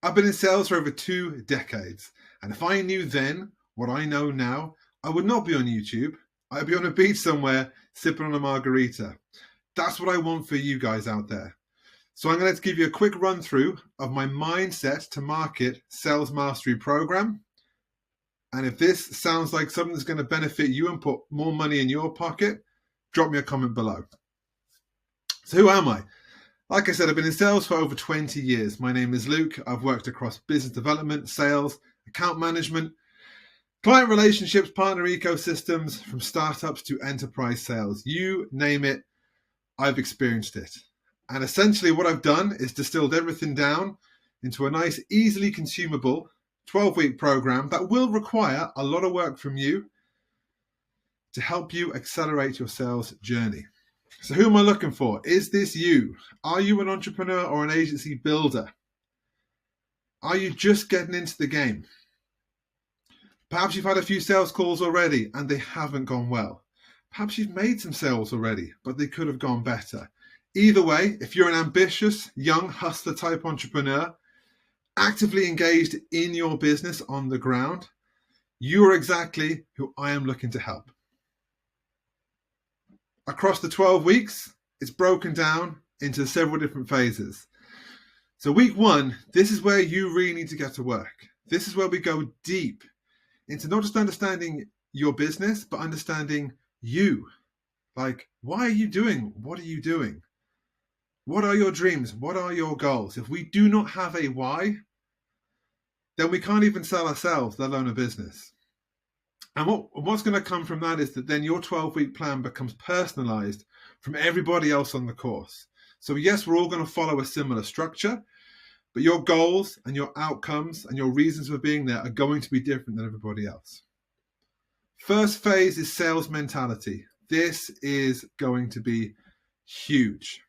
I've been in sales for over 2 decades, and if I knew then what I know now, I would not be on YouTube. I'd be on a beach somewhere sipping on a margarita. That's what I want for you guys out there. So I'm going to give you a quick run through of my mindset to market sales mastery program. And if this sounds like something that's going to benefit you and put more money in your pocket, drop me a comment below. So who am I? Like I said, I've been in sales for over 20 years. My name is Luke. I've worked across business development, sales, account management, client relationships, partner ecosystems, from startups to enterprise sales. You name it, I've experienced it. And essentially what I've done is distilled everything down into a nice, easily consumable 12-week program that will require a lot of work from you to help you accelerate your sales journey. So who am I looking for? Is this you? Are you an entrepreneur or an agency builder? Are you just getting into the game? Perhaps you've had a few sales calls already and they haven't gone well. Perhaps you've made some sales already, but they could have gone better. Either way, if you're an ambitious, young, hustler type entrepreneur, actively engaged in your business on the ground, you are exactly who I am looking to help. Across the 12 weeks, it's broken down into several different phases. So week 1, this is where you really need to get to work. This is where we go deep into not just understanding your business, but understanding you. Like, why are you doing? What are you doing? What are your dreams? What are your goals? If we do not have a why, then we can't even sell ourselves, let alone a business. And what's going to come from that is that then your 12-week plan becomes personalized from everybody else on the course. So yes, we're all going to follow a similar structure, but your goals and your outcomes and your reasons for being there are going to be different than everybody else. First phase is sales mentality. This is going to be huge.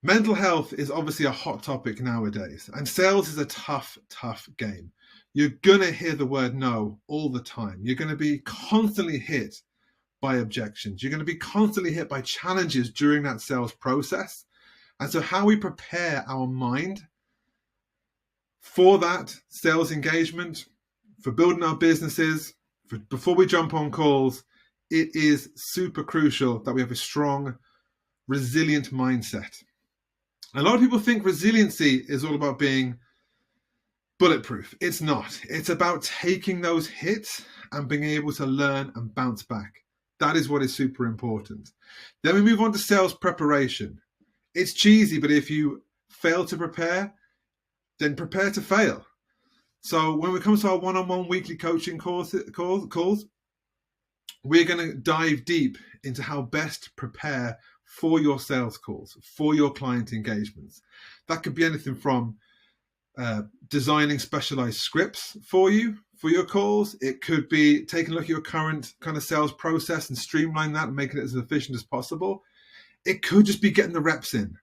Mental health is obviously a hot topic nowadays, and sales is a tough game. You're going to hear the word no all the time. You're going to be constantly hit by objections. You're going to be constantly hit by challenges during that sales process. And so how we prepare our mind for that sales engagement, for building our businesses, before we jump on calls, it is super crucial that we have a strong, resilient mindset. A lot of people think resiliency is all about being bulletproof. It's not. It's about taking those hits and being able to learn and bounce back. That is what is super important. Then we move on to sales preparation. It's cheesy, but if you fail to prepare, then prepare to fail. So when it comes to our one-on-one weekly coaching calls, we're going to dive deep into how best to prepare for your sales calls, for your client engagements. That could be anything from designing specialized scripts for you, for your calls. It could be taking a look at your current kind of sales process and streamline that and making it as efficient as possible. It could just be getting the reps in.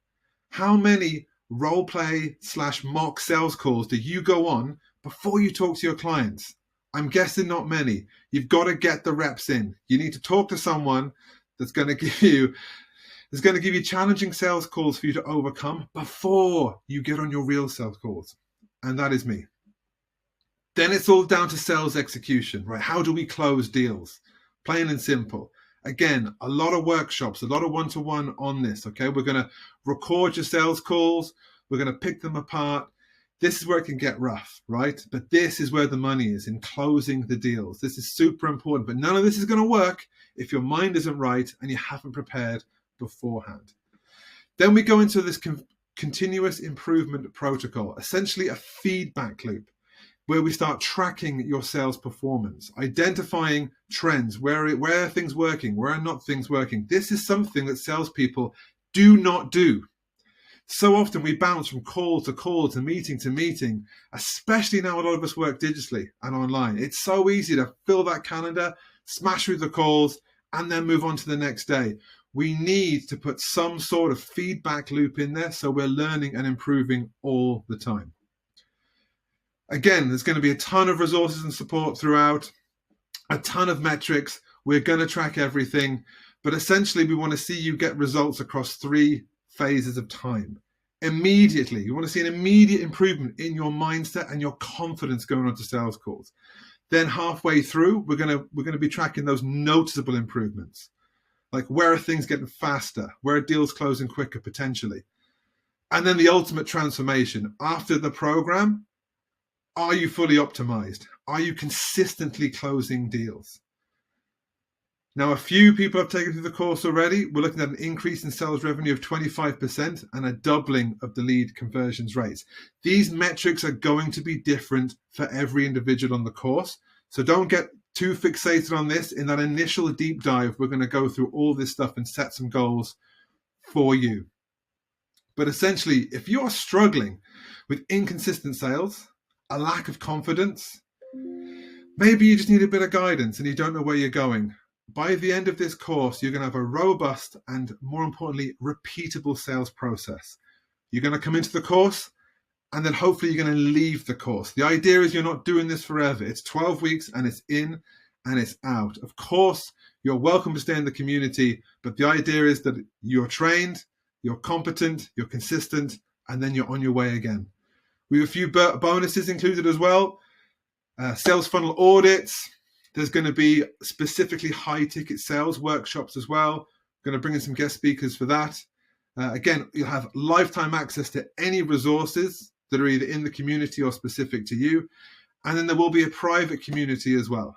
How many role play / mock sales calls do you go on before you talk to your clients? I'm guessing not many. You've got to get the reps in. You need to talk to someone that's going to give you challenging sales calls for you to overcome before you get on your real sales calls. And that is me. Then it's all down to sales execution, right? How do we close deals? Plain and simple. Again, a lot of workshops, a lot of one-to-one on this, okay? We're going to record your sales calls. We're going to pick them apart. This is where it can get rough, right? But this is where the money is, in closing the deals. This is super important, but none of this is going to work if your mind isn't right and you haven't prepared beforehand. Then we go into this continuous improvement protocol, essentially a feedback loop, where we start tracking your sales performance, identifying trends, where are things working, where are not things working. This is something that salespeople do not do. So often we bounce from call to call to meeting, especially now a lot of us work digitally and online. It's so easy to fill that calendar, smash through the calls, and then move on to the next day. We need to put some sort of feedback loop in there so we're learning and improving all the time. Again, there's going to be a ton of resources and support throughout, a ton of metrics. We're going to track everything, but essentially we want to see you get results across 3 phases of time. immediately. You want to see an immediate improvement in your mindset and your confidence going on to sales calls. Then halfway through, we're gonna be tracking those noticeable improvements. Like, where are things getting faster? Where are deals closing quicker potentially? And then the ultimate transformation. After the program, are you fully optimized? Are you consistently closing deals? Now, a few people have taken through the course already. We're looking at an increase in sales revenue of 25% and a doubling of the lead conversions rates. These metrics are going to be different for every individual on the course. So don't get too fixated on this. In that initial deep dive, we're going to go through all this stuff and set some goals for you. But essentially, if you are struggling with inconsistent sales, a lack of confidence, maybe you just need a bit of guidance and you don't know where you're going. By the end of this course, you're going to have a robust and, more importantly, repeatable sales process. You're going to come into the course and then hopefully you're going to leave the course. The idea is you're not doing this forever. It's 12 weeks and it's in and it's out. Of course, you're welcome to stay in the community, but the idea is that you're trained, you're competent, you're consistent, and then you're on your way again. We have a few bonuses included as well. Sales funnel audits. There's going to be specifically high ticket sales workshops as well. Going to bring in some guest speakers for that. Again, you'll have lifetime access to any resources that are either in the community or specific to you. And then there will be a private community as well,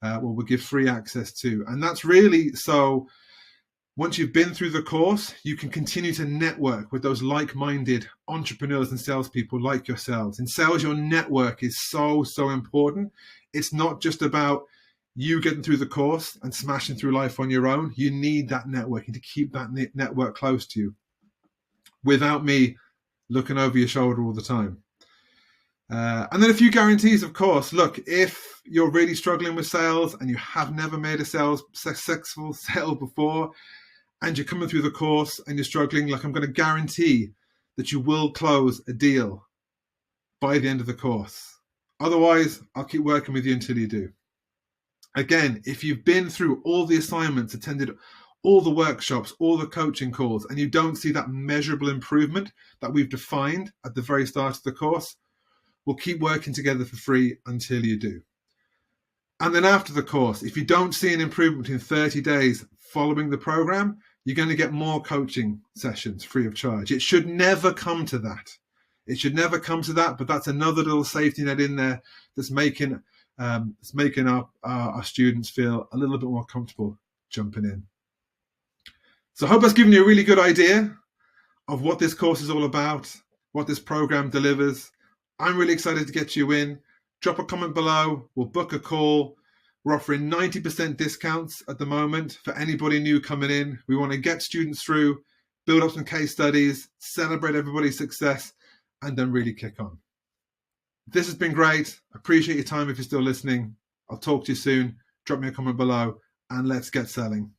where we'll give free access to. And that's really so once you've been through the course, you can continue to network with those like-minded entrepreneurs and salespeople like yourselves. In sales, your network is so, so important. It's not just about you getting through the course and smashing through life on your own. You need that networking to keep that network close to you without me looking over your shoulder all the time. And then a few guarantees, of course. Look, if you're really struggling with sales and you have never made a successful sale before, and you're coming through the course and you're struggling, like, I'm going to guarantee that you will close a deal by the end of the course. Otherwise, I'll keep working with you until you do. Again, if you've been through all the assignments, attended all the workshops, all the coaching calls, and you don't see that measurable improvement that we've defined at the very start of the course, we'll keep working together for free until you do. And then after the course, if you don't see an improvement in 30 days following the program, you're going to get more coaching sessions free of charge. It should never come to that. It should never come to that, but that's another little safety net in there that's making our students feel a little bit more comfortable jumping in. So I hope that's given you a really good idea of what this course is all about, what this program delivers. I'm really excited to get you in. Drop a comment below. We'll book a call. We're offering 90% discounts at the moment for anybody new coming in. We want to get students through, build up some case studies, celebrate everybody's success, and then really kick on. This has been great. Appreciate your time if you're still listening. I'll talk to you soon. Drop me a comment below and let's get selling.